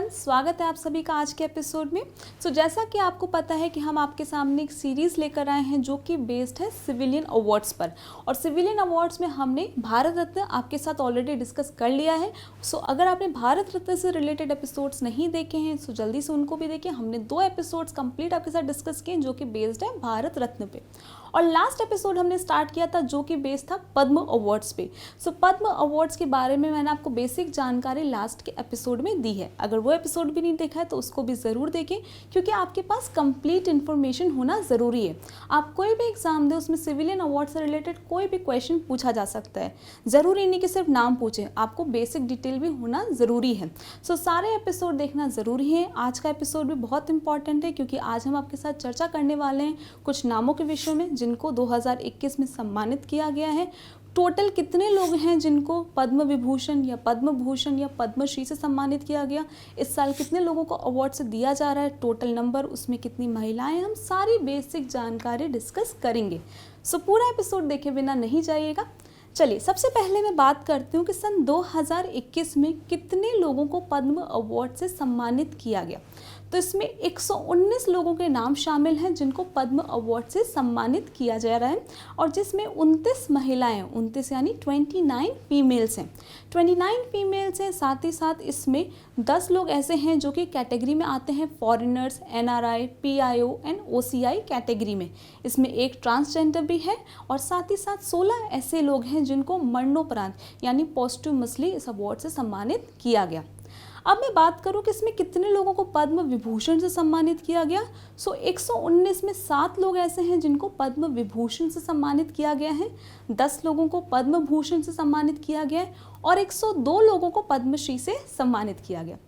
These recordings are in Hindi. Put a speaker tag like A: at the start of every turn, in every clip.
A: एवरीवन, स्वागत है आप सभी का आज के एपिसोड में। जैसा कि आपको पता है कि हम आपके सामने एक सीरीज़ लेकर आए हैं जो कि बेस्ड है सिविलियन अवार्ड्स पर। और सिविलियन अवार्ड्स में हमने भारत रत्न आपके साथ ऑलरेडी डिस्कस कर लिया है। अगर आपने भारत रत्न से रिलेटेड एपिसोड्स नहीं देखे हैं तो जल्दी से उनको भी देखें। हमने 2 एपिसोड्स कंप्लीट आपके साथ डिस्कस किए जो कि बेस्ड है भारत रत्न पे। और लास्ट एपिसोड हमने स्टार्ट किया था जो कि बेस्ड था पद्म अवार्ड्स पे। पद्म अवार्ड्स के बारे में मैंने आपको बेसिक जानकारी लास्ट के एपिसोड में दी है। अगर वो एपिसोड भी नहीं देखा है तो उसको भी ज़रूर देखें, क्योंकि आपके पास कंप्लीट इन्फॉर्मेशन होना ज़रूरी है। आप कोई भी एग्जाम दें, उसमें सिविलियन अवार्ड से रिलेटेड कोई भी क्वेश्चन पूछा जा सकता है। ज़रूरी नहीं कि सिर्फ नाम पूछे, आपको बेसिक डिटेल भी होना ज़रूरी है। सारे एपिसोड देखना ज़रूरी है। आज का एपिसोड भी बहुत इंपॉर्टेंट है, क्योंकि आज हम आपके साथ चर्चा करने वाले हैं कुछ नामों के विषयों में जिनको 2021 में सम्मानित किया गया है। टोटल कितने लोग हैं जिनको पद्म विभूषण या पद्म भूषण या पद्मश्री से सम्मानित किया गया, इस साल कितने लोगों को अवार्ड से दिया जा रहा है, टोटल नंबर, उसमें कितनी महिलाएं, हम सारी बेसिक जानकारी डिस्कस करेंगे। पूरा एपिसोड देखे बिना नहीं जाइएगा। चलिए, सबसे पहले मैं बात करती हूँ कि सन 2021 में कितने लोगों को पद्म अवार्ड से सम्मानित किया गया। तो इसमें 119 लोगों के नाम शामिल हैं जिनको पद्म अवार्ड से सम्मानित किया जा रहा है, और जिसमें 29 महिलाएं, 29 यानी 29 फीमेल्स हैं। 29 फीमेल्स हैं। साथ ही साथ इसमें 10 लोग ऐसे हैं जो कि कैटेगरी में आते हैं foreigners, NRI, PIO and OCI category में। इसमें एक ट्रांसजेंडर भी है, और साथ ही साथ 16 ऐसे लोग हैं जिनको मरणोपरांत यानी पोस्टुमसली इस अवार्ड से सम्मानित किया गया। अब मैं बात करूं कि इसमें कितने लोगों को पद्म विभूषण से सम्मानित किया गया। 119 में 7 लोग ऐसे हैं जिनको पद्म विभूषण से सम्मानित किया गया है, 10 लोगों को पद्म भूषण से सम्मानित किया गया है, और 102 लोगों को पद्मश्री से सम्मानित किया गया।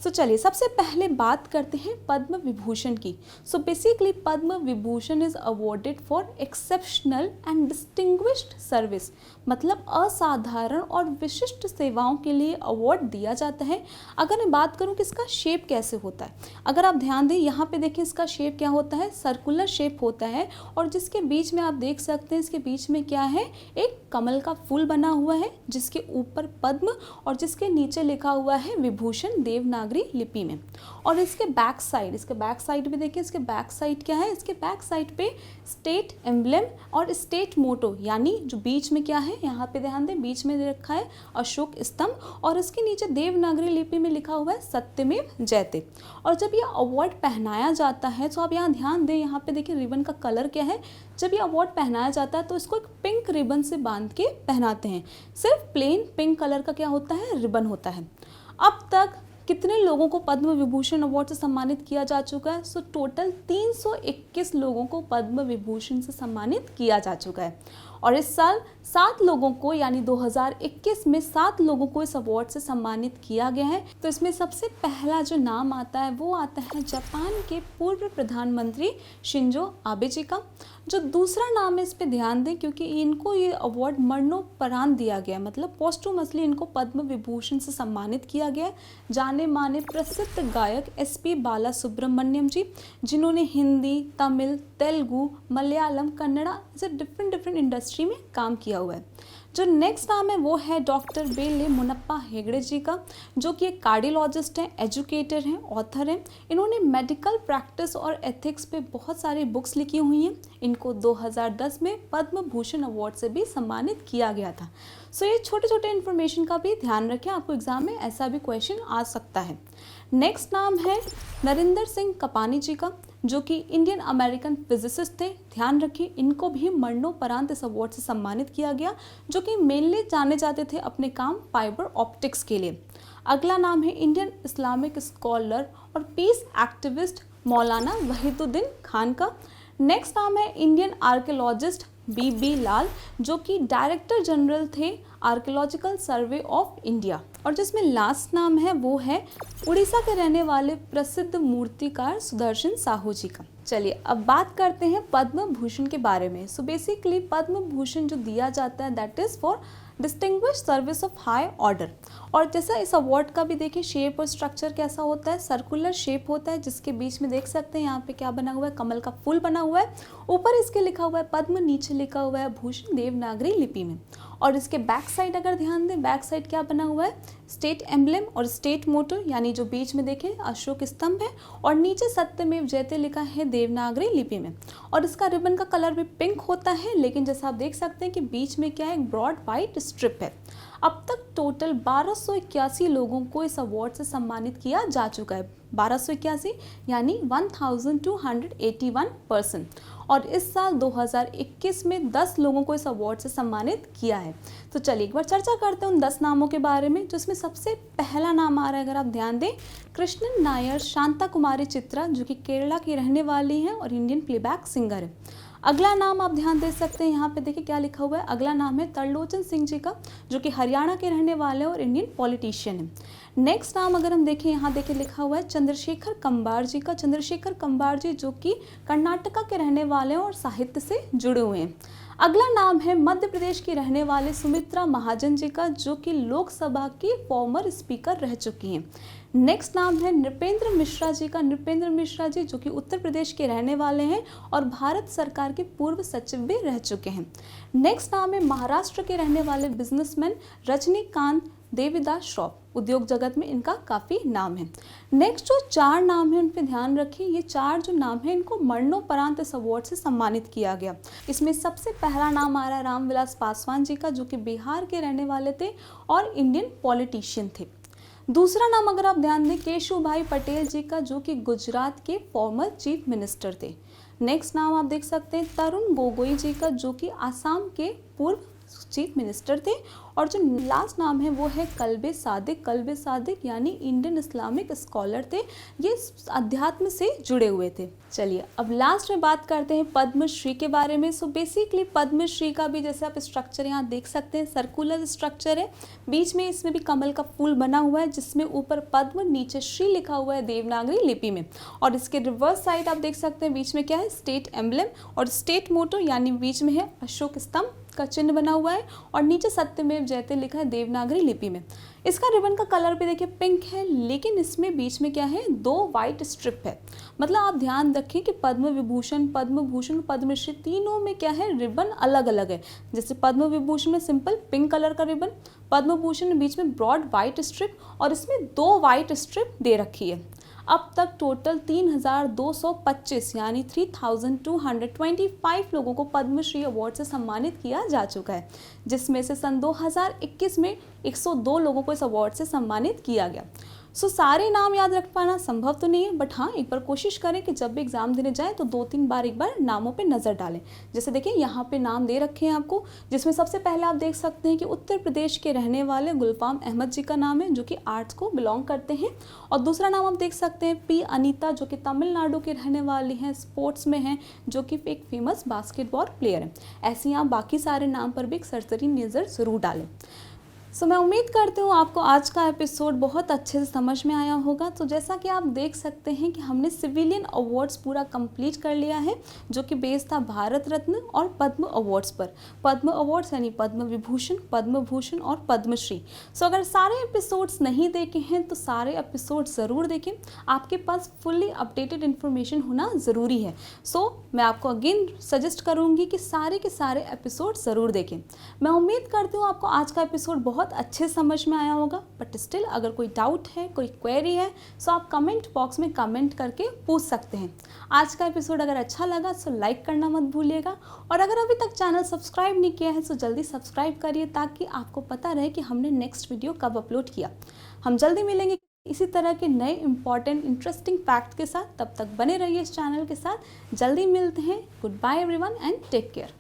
A: चलिए, सबसे पहले बात करते हैं पद्म विभूषण की। Basically Padma Vibhushan is awarded for exceptional and distinguished service, मतलब असाधारण और विशिष्ट सेवाओं के लिए अवार्ड दिया जाता है। अगर मैं बात करूं कि इसका शेप कैसे होता है, अगर आप ध्यान दें यहाँ पे देखें, इसका शेप क्या होता है, सर्कुलर शेप होता है, और जिसके बीच में आप देख सकते हैं इसके बीच में क्या है, एक कमल का फूल बना हुआ है जिसके ऊपर पद्म और जिसके नीचे लिखा हुआ है विभूषण देवनागरी लिपि में। और इसके बैक साइड भी देखिए, इसके बैक साइड क्या है, इसके बैक साइड पे स्टेट एम्ब्लेम और स्टेट मोटो, यानी जो बीच में क्या है, यहाँ पे ध्यान दें, बीच में दे रखा है अशोक स्तंभ, और इसके नीचे देवनागरी लिपि में लिखा हुआ है सत्यमेव जयते। और जब ये अवार्ड पहनाया जाता है तो आप यहाँ ध्यान दें, यहाँ पे देखिए रिबन का कलर क्या है। जब ये अवार्ड पहनाया जाता है तो इसको एक पिंक रिबन से बांध के पहनाते हैं। सिर्फ प्लेन पिंक कलर का क्या होता है, रिबन होता है। अब तक कितने लोगों को पद्म विभूषण अवार्ड से सम्मानित किया जा चुका है? टोटल 321 लोगों को पद्म विभूषण से सम्मानित किया जा चुका है। और इस साल 7 लोगों को, यानी 2021 में 7 लोगों को इस अवार्ड से सम्मानित किया गया है। तो इसमें सबसे पहला जो नाम आता है वो आता है जापान के पूर्व प्रधानमंत्री शिंजो आबे जी का। जो दूसरा नाम है, इस पे ध्यान दें क्योंकि इनको ये अवार्ड मरणोपरांत दिया गया, मतलब पोस्टुमसली इनको पद्म विभूषण से सम्मानित किया गया। जाने माने प्रसिद्ध गायक SP बालासुब्रमण्यम जी, जिन्होंने हिंदी, तमिल, तेलुगु, मलयालम, कन्नड़ा से डिफरेंट इंडस्ट्री में काम किया हुआ है। जो नेक्स्ट नाम है वो है डॉक्टर बेले मुनप्पा हेगड़े जी का, जो कि एक कार्डियोलॉजिस्ट हैं, एजुकेटर हैं, ऑथर हैं। इन्होंने मेडिकल प्रैक्टिस और एथिक्स पे बहुत सारी बुक्स लिखी हुई हैं। इनको 2010 में पद्म भूषण अवार्ड से भी सम्मानित किया गया था। ये छोटे छोटे इन्फॉर्मेशन का भी ध्यान रखें, आपको एग्जाम में ऐसा भी क्वेश्चन आ सकता है। नेक्स्ट नाम है नरेंद्र सिंह कपानी जी का, जो कि इंडियन अमेरिकन फिजिसिस्ट थे। ध्यान रखिए, इनको भी मरणोपरांत इस अवार्ड से सम्मानित किया गया, जो कि मेनली जाने जाते थे अपने काम फाइबर ऑप्टिक्स के लिए। अगला नाम है इंडियन इस्लामिक स्कॉलर और पीस एक्टिविस्ट मौलाना वहीदुद्दीन खान का। नेक्स्ट नाम है इंडियन आर्कियोलॉजिस्ट BB लाल, जो कि डायरेक्टर जनरल थे आर्कियोलॉजिकल सर्वे ऑफ इंडिया। और जिसमें लास्ट नाम है वो है उड़ीसा के रहने वाले प्रसिद्ध मूर्तिकार सुदर्शन साहू जी का। चलिए, अब बात करते हैं पद्म भूषण के बारे में। बेसिकली पद्म भूषण जो दिया जाता है that is for distinguished service of high order. और जैसा इस अवार्ड का भी देखिए शेप और स्ट्रक्चर कैसा होता है, सर्कुलर शेप होता है, जिसके बीच में देख सकते हैं यहाँ पे क्या बना हुआ है, कमल का फूल बना हुआ है। ऊपर इसके लिखा हुआ है पद्म, नीचे लिखा हुआ है भूषण देवनागरी लिपि में। और इसके बैक साइड अगर ध्यान दें, बैक साइड क्या बना हुआ है, स्टेट एम्बलम और स्टेट मोटो, यानी जो बीच में देखें अशोक स्तंभ है और नीचे सत्यमेव जयते लिखा है देवनागरी लिपि में। और इसका रिबन का कलर भी पिंक होता है, लेकिन जैसा आप देख सकते हैं कि बीच में क्या है, एक ब्रॉड वाइट स्ट्रिप है। अब तक टोटल 1281 लोगों को इस अवार्ड से सम्मानित किया जा चुका है। 1281 यानी 1281 पर्सन। और इस साल 2021 में 10 लोगों को इस अवार्ड से सम्मानित किया है। तो चलिए एक बार चर्चा करते हैं उन 10 नामों के बारे में। जिसमें सबसे पहला नाम आ रहा है, अगर आप ध्यान दें, कृष्णन नायर शांता कुमारी चित्रा, जो कि केरला की रहने वाली हैं और इंडियन प्लेबैक सिंगर है। अगला नाम आप ध्यान दे सकते हैं, यहाँ पे देखिए क्या लिखा हुआ है। अगला नाम है तरलोचन सिंह जी का, जो कि हरियाणा के रहने वाले हैं और इंडियन पॉलिटिशियन है। नेक्स्ट नाम अगर हम देखें, यहाँ देखिए लिखा हुआ है चंद्रशेखर कंबार जी का। चंद्रशेखर कंबार जी जो कि कर्नाटका के रहने वाले हैं और साहित्य से जुड़े हुए हैं। अगला नाम है मध्य प्रदेश की रहने वाले सुमित्रा महाजन जी का, जो कि लोकसभा की फॉर्मर स्पीकर रह चुकी हैं। नेक्स्ट नाम है नृपेंद्र मिश्रा जी का। नृपेंद्र मिश्रा जी जो कि उत्तर प्रदेश के रहने वाले हैं और भारत सरकार के पूर्व सचिव भी रह चुके हैं। नेक्स्ट नाम है महाराष्ट्र के रहने वाले बिजनेसमैन रजनीकांत देविदास श्रॉफ। उद्योग जगत में इनका काफ़ी नाम है। नेक्स्ट जो 4 नाम है उन पे ध्यान रखिए। ये 4 जो नाम है इनको मरणोपरांत इस अवार्ड से सम्मानित किया गया। इसमें सबसे पहला नाम आ रहा है रामविलास पासवान जी का, जो कि बिहार के रहने वाले थे और इंडियन पॉलिटिशियन थे। दूसरा नाम अगर आप ध्यान दें, केशु भाई पटेल जी का, जो कि गुजरात के फॉर्मर चीफ मिनिस्टर थे। नेक्स्ट नाम आप देख सकते हैं तरुण गोगोई जी का, जो कि आसाम के पूर्व चीफ मिनिस्टर थे। और जो लास्ट नाम है वो है कल्बे सादिक। कल्बे सादिक यानी इंडियन इस्लामिक स्कॉलर थे, ये अध्यात्म से जुड़े हुए थे। चलिए अब लास्ट में बात करते हैं पद्मश्री के बारे में। सो बेसिकली पद्मश्री का भी जैसे आप स्ट्रक्चर यहाँ देख सकते हैं, सर्कुलर स्ट्रक्चर है। बीच में इसमें भी कमल का फूल बना हुआ है, जिसमें ऊपर पद्म नीचे श्री लिखा हुआ है देवनागरी लिपि में। और इसके रिवर्स साइड आप देख सकते हैं बीच में क्या है, स्टेट एम्बलम और स्टेट मोटो, यानी बीच में है अशोक स्तंभ का चिन्ह बना हुआ है और नीचे सत्यमेव जयते लिखा है देवनागरी लिपि में। इसका रिबन का कलर भी देखिए पिंक है, लेकिन इसमें बीच में क्या है, 2 वाइट स्ट्रिप है। मतलब आप ध्यान रखें कि पद्म विभूषण, पद्म भूषण, पद्मश्री तीनों में क्या है, रिबन अलग अलग है। जैसे पद्म विभूषण में सिंपल पिंक कलर का रिबन, पद्म भूषण में बीच में ब्रॉड वाइट स्ट्रिप और इसमें 2 वाइट स्ट्रिप दे रखी है। अब तक टोटल 3225 यानी 3225 लोगों को पद्मश्री अवार्ड से सम्मानित किया जा चुका है, जिसमें से सन 2021 में 102 लोगों को इस अवार्ड से सम्मानित किया गया। सो सारे नाम याद रख पाना संभव तो नहीं है, बट हाँ एक बार कोशिश करें कि जब भी एग्जाम देने जाएं तो 2-3 बार एक बार नामों पे नज़र डालें। जैसे देखिए यहाँ पे नाम दे रखे हैं आपको, जिसमें सबसे पहले आप देख सकते हैं कि उत्तर प्रदेश के रहने वाले गुलफाम अहमद जी का नाम है, जो कि आर्ट्स को बिलोंग करते हैं। और दूसरा नाम आप देख सकते हैं पी अनीता, जो कि तमिलनाडु के रहने वाली हैं, स्पोर्ट्स में हैं, जो कि एक फेमस बास्केटबॉल प्लेयर हैं। ऐसे ही आप बाकी सारे नाम पर भी एक सरसरी नज़र ज़रूर डालें। सो मैं उम्मीद करती हूँ आपको आज का एपिसोड बहुत अच्छे से समझ में आया होगा। तो जैसा कि आप देख सकते हैं कि हमने सिविलियन अवार्ड्स पूरा कंप्लीट कर लिया है, जो कि बेस था भारत रत्न और पद्म अवार्ड्स पर। पद्म अवार्ड्स यानी पद्म विभूषण, पद्म भूषण और पद्मश्री। सो अगर सारे एपिसोड्स नहीं देखे हैं तो सारे एपिसोड ज़रूर देखें, आपके पास फुल्ली अपडेटेड इन्फॉर्मेशन होना ज़रूरी है। सो मैं आपको अगेन सजेस्ट करूँगी कि सारे के सारे एपिसोड ज़रूर देखें। मैं उम्मीद करती हूँ आपको आज का एपिसोड बहुत अच्छे समझ में आया होगा, बट स्टिल अगर कोई डाउट है, कोई क्वेरी है, सो आप कमेंट बॉक्स में कमेंट करके पूछ सकते हैं। आज का एपिसोड अगर अच्छा लगा तो लाइक करना मत भूलिएगा, और अगर अभी तक चैनल सब्सक्राइब नहीं किया है तो जल्दी सब्सक्राइब करिए, ताकि आपको पता रहे कि हमने नेक्स्ट वीडियो कब अपलोड किया। हम जल्दी मिलेंगे इसी तरह के नए इंपॉर्टेंट इंटरेस्टिंग फैक्ट के साथ। तब तक बने रहिए इस चैनल के साथ। जल्दी मिलते हैं। Good bye everyone and take care.